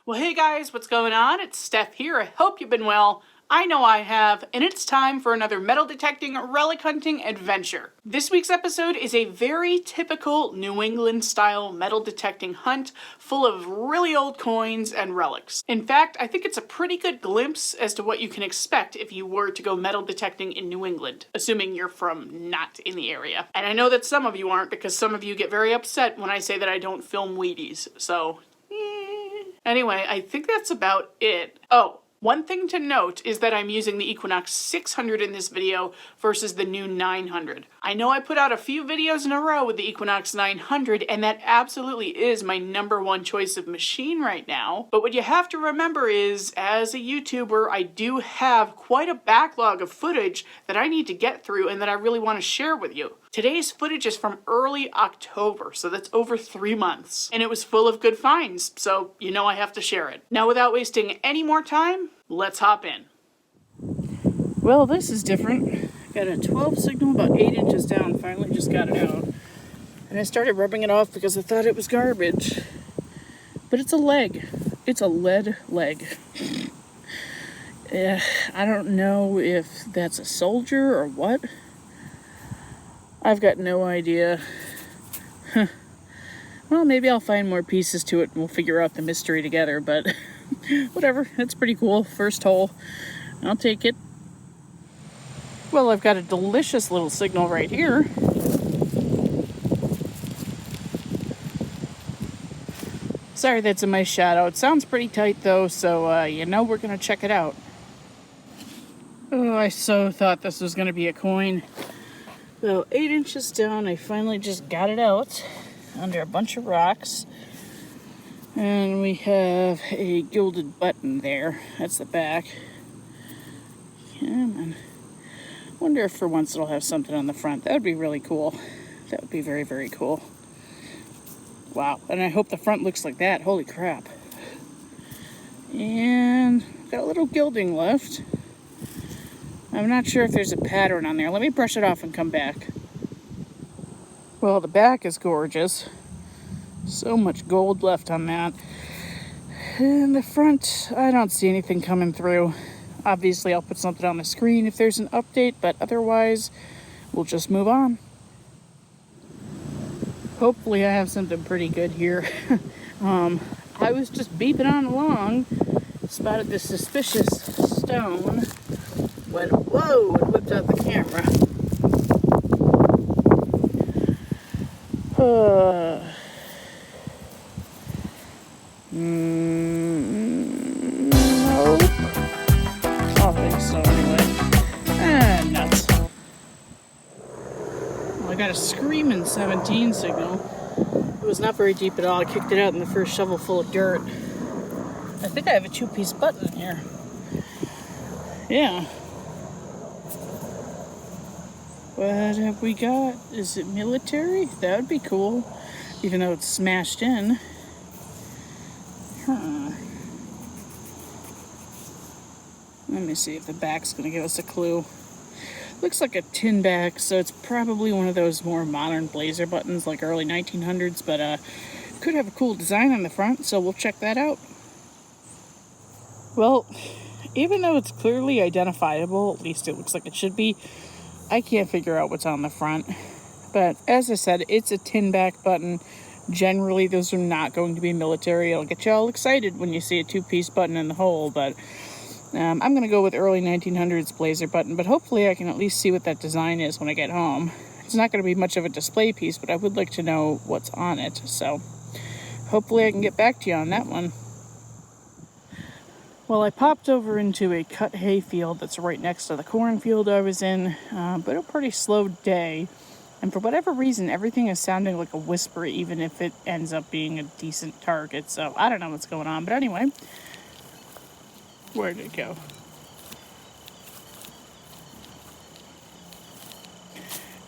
Well, hey guys, what's going on? It's Steph here. I hope you've been well. I know I have, and it's time for another metal detecting relic hunting adventure. This week's episode is a very typical New England style metal detecting hunt full of really old coins and relics. In fact, I think it's a pretty good glimpse as to what you can expect if you were to go metal detecting in New England, assuming you're from not in the area. And I know that some of you aren't, because some of you get very upset when I say that I don't film Wheaties, so anyway, I think that's about it. Oh, one thing to note is that I'm using the Equinox 600 in this video versus the new 900. I know I put out a few videos in a row with the Equinox 900, and that absolutely is my #1 choice of machine right now. But what you have to remember is, as a YouTuber, I do have quite a backlog of footage that I need to get through and that I really want to share with you. Today's footage is from early October, so that's over 3 months. And it was full of good finds, so you know I have to share it. Now, without wasting any more time, let's hop in. Well, this is different. Got a 12 signal about 8 inches down, finally just got it out. And I started rubbing it off because I thought it was garbage. But it's a leg. It's a lead leg. I don't know if that's a soldier or what. I've got no idea. Well, maybe I'll find more pieces to it and we'll figure out the mystery together, but whatever, that's pretty cool. First hole, I'll take it. Well, I've got a delicious little signal right here. Sorry that's in my shadow. It sounds pretty tight though, so you know we're gonna check it out. Oh, I so thought this was gonna be a coin. So 8 inches down, I finally just got it out under a bunch of rocks. And we have a gilded button there. That's the back. Come on. Wonder if for once it'll have something on the front. That would be really cool. That would be very, very cool. Wow. And I hope the front looks like that. Holy crap. And got a little gilding left. I'm not sure if there's a pattern on there. Let me brush it off and come back. Well, the back is gorgeous. So much gold left on that. And the front, I don't see anything coming through. Obviously, I'll put something on the screen if there's an update, but otherwise, we'll just move on. Hopefully, I have something pretty good here. I was just beeping on along, spotted this suspicious stone. Went, whoa, and whipped out the camera. Nope. I don't think so anyway. Nuts. Well, I got a screaming 17 signal. It was not very deep at all. I kicked it out in the first shovel full of dirt. I think I have a 2-piece button here. Yeah. What have we got? Is it military? That would be cool, even though it's smashed in. Huh. Let me see if the back's going to give us a clue. Looks like a tin back, so it's probably one of those more modern blazer buttons, like early 1900s, but could have a cool design on the front, so we'll check that out. Well, even though it's clearly identifiable, at least it looks like it should be, I can't figure out what's on the front. But as I said, it's a tin back button. Generally, those are not going to be military. It'll get you all excited when you see a 2-piece button in the hole, but I'm going to go with early 1900s blazer button, but hopefully I can at least see what that design is when I get home. It's not going to be much of a display piece, but I would like to know what's on it, so hopefully I can get back to you on that one. Well, I popped over into a cut hay field that's right next to the cornfield I was in, but a pretty slow day. And for whatever reason, everything is sounding like a whisper, even if it ends up being a decent target. So I don't know what's going on. But anyway, where did it go?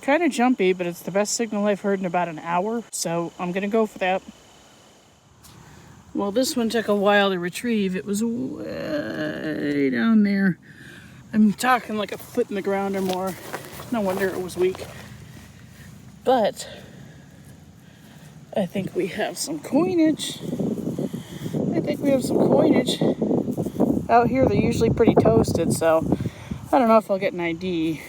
Kind of jumpy, but it's the best signal I've heard in about an hour. So I'm going to go for that. Well, this one took a while to retrieve. It was way down there. I'm talking like a foot in the ground or more. No wonder it was weak. But I think we have some coinage. I think we have some coinage. Out here they're usually pretty toasted, so I don't know if I'll get an ID.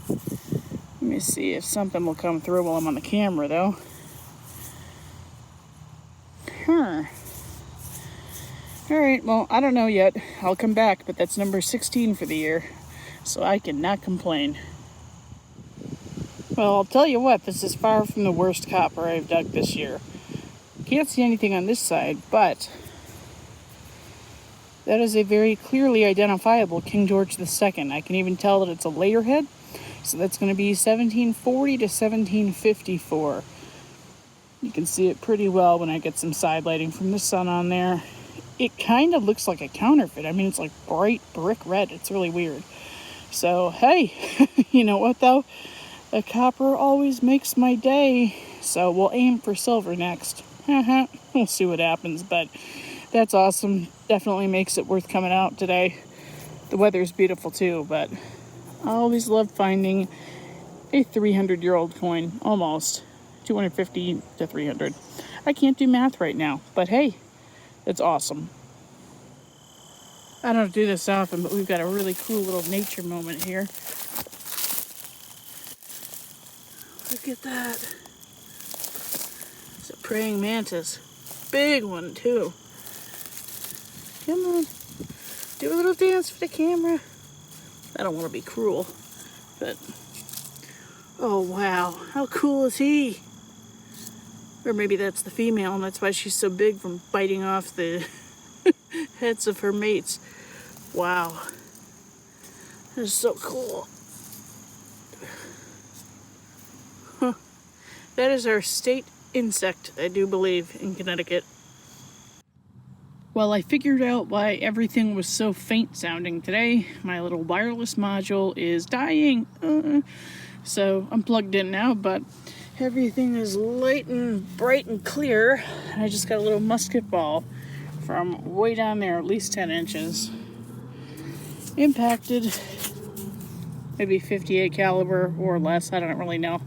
Let me see if something will come through while I'm on the camera, though. Alright, well, I don't know yet. I'll come back, but that's number 16 for the year, so I cannot complain. Well, I'll tell you what, this is far from the worst copper I've dug this year. Can't see anything on this side, but that is a very clearly identifiable King George II. I can even tell that it's a layerhead, so that's going to be 1740 to 1754. You can see it pretty well when I get some side lighting from the sun on there. It kind of looks like a counterfeit. I mean, it's like bright brick red. It's really weird. So, hey, you know what though? A copper always makes my day. So we'll aim for silver next. We'll see what happens, but that's awesome. Definitely makes it worth coming out today. The weather's beautiful too, but I always love finding a 300-year-old coin, almost. 250 to 300. I can't do math right now, but hey, it's awesome. I don't do this often, but we've got a really cool little nature moment here. Look at that. It's a praying mantis. Big one, too. Come on. Do a little dance for the camera. I don't want to be cruel, but... oh, wow. How cool is he? Or maybe that's the female, and that's why she's so big from biting off the heads of her mates. Wow. That is so cool. Huh. That is our state insect, I do believe, in Connecticut. Well, I figured out why everything was so faint sounding today. My little wireless module is dying. So I'm plugged in now, but everything is light and bright and clear. I just got a little musket ball from way down there, at least 10 inches. Impacted, maybe 58 caliber or less, I don't really know.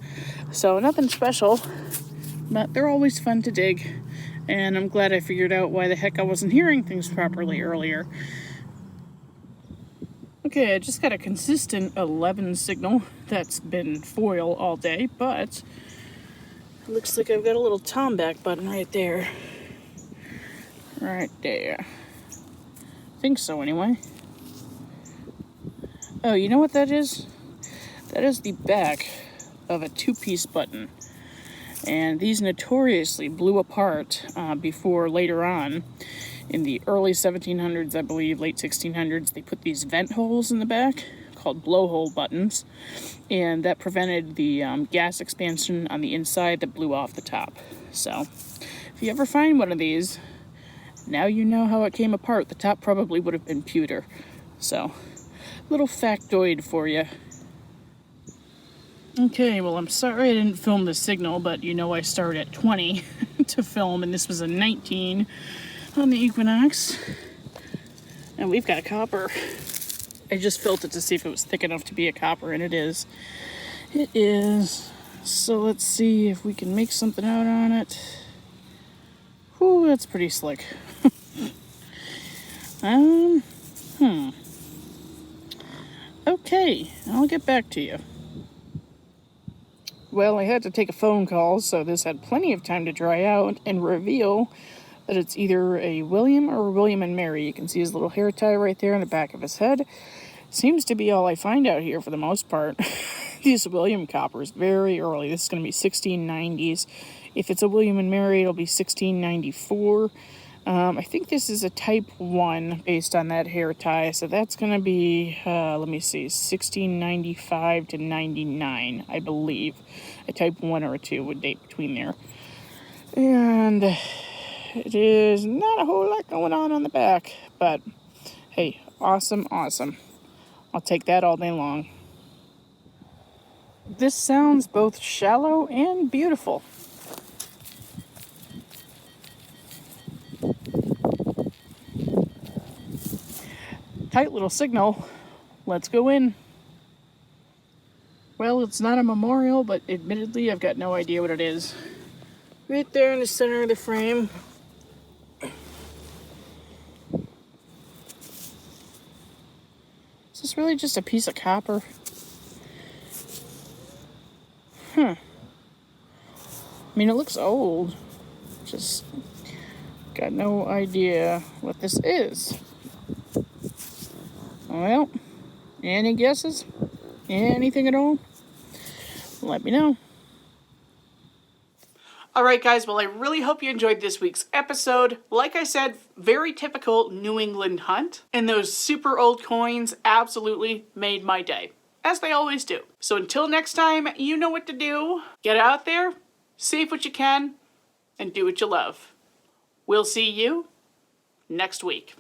So nothing special, but they're always fun to dig. And I'm glad I figured out why the heck I wasn't hearing things properly earlier. Okay, I just got a consistent 11 signal that's been foil all day, but it looks like I've got a little tomback button right there. Right there. I think so anyway. Oh, you know what that is? That is the back of a two-piece button. And these notoriously blew apart before later on. In the early 1700s, I believe, late 1600s, they put these vent holes in the back called blowhole buttons, and that prevented the gas expansion on the inside that blew off the top. So, if you ever find one of these, now you know how it came apart. The top probably would have been pewter. So, little factoid for you. Okay, well, I'm sorry I didn't film the signal, but you know I started at 20 to film, and this was a 19 on the Equinox. And we've got a copper. I just felt it to see if it was thick enough to be a copper, and it is. It is. So let's see if we can make something out on it. Whew, that's pretty slick. Okay, I'll get back to you. Well, I had to take a phone call, so this had plenty of time to dry out and reveal that it's either a William or a William and Mary. You can see his little hair tie right there on the back of his head. Seems to be all I find out here for the most part. These William coppers, very early. This is going to be 1690s. If it's a William and Mary, it'll be 1694. I think this is a type 1 based on that hair tie, so that's going to be, let me see, 1695 to 99, I believe. A type 1 or a 2 would date between there. And it is not a whole lot going on the back, but hey, awesome, awesome. I'll take that all day long. This sounds both shallow and beautiful. Tight little signal. Let's go in. Well, it's not a memorial, but admittedly, I've got no idea what it is. Right there in the center of the frame. Is this really just a piece of copper? I mean, it looks old. Just got no idea what this is. Well, any guesses? Anything at all? Let me know. Alright guys, well I really hope you enjoyed this week's episode. Like I said, very typical New England hunt. And those super old coins absolutely made my day. As they always do. So until next time, you know what to do. Get out there, save what you can, and do what you love. We'll see you next week.